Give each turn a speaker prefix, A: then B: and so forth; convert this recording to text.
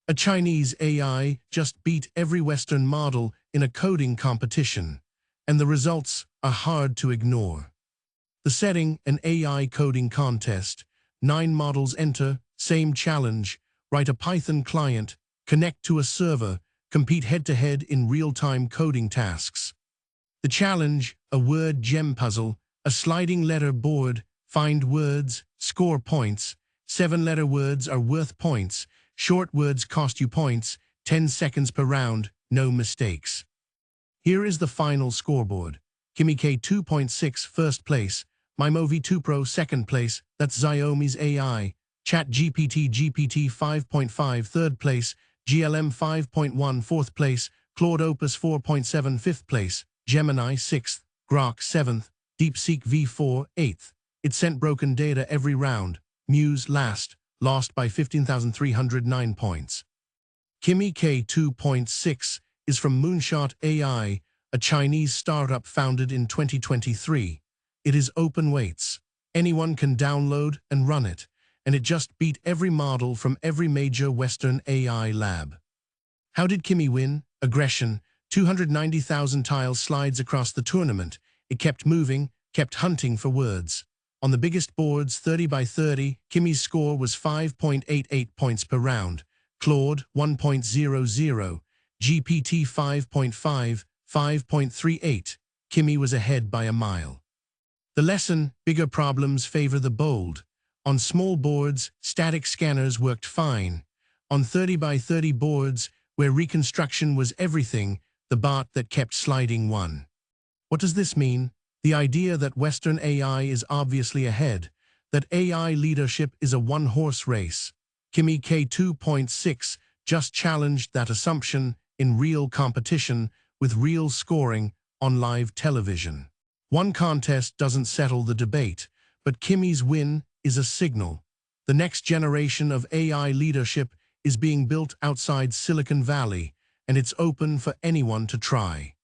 A: A Chinese AI just beat every Western model in a coding competition, and the results are hard to ignore. The setting, an AI coding contest. 9 models enter, same challenge, write a Python client, connect to a server, compete head-to-head in real-time coding tasks. The challenge, a word gem puzzle, a sliding letter board, find words, score points. 7-letter words are worth points, short words cost you points, 10 seconds per round, no mistakes. Here is the final scoreboard. Kimi K 2.6 first place, Mimo V2 Pro second place, that's Xiaomi's AI, ChatGPT GPT 5.5 third place, GLM 5.1 fourth place, Claude Opus 4.7 fifth place, Gemini 6th, Grok 7th, DeepSeek V4 8th. It sent broken data every round. Muse last, lost by 15,309 points. Kimi K 2.6 is from Moonshot AI, a Chinese startup founded in 2023. It is open weights. Anyone can download and run it, and it just beat every model from every major Western AI lab. How did Kimi win? Aggression. 290,000 tiles slides across the tournament. It kept moving, kept hunting for words. On the biggest boards, 30 by 30, Kimi's score was 5.88 points per round. Claude, 1.00. GPT 5.5, 5.38. Kimi was ahead by a mile. The lesson, bigger problems favor the bold. On small boards, static scanners worked fine. On 30 by 30 boards, where reconstruction was everything, the bot that kept sliding won. What does this mean? The idea that Western AI is obviously ahead, that AI leadership is a one-horse race. Kimi K 2.6 just challenged that assumption in real competition with real scoring on live television. One contest doesn't settle the debate, but Kimi's win is a signal. The next generation of AI leadership is being built outside Silicon Valley, and it's open for anyone to try.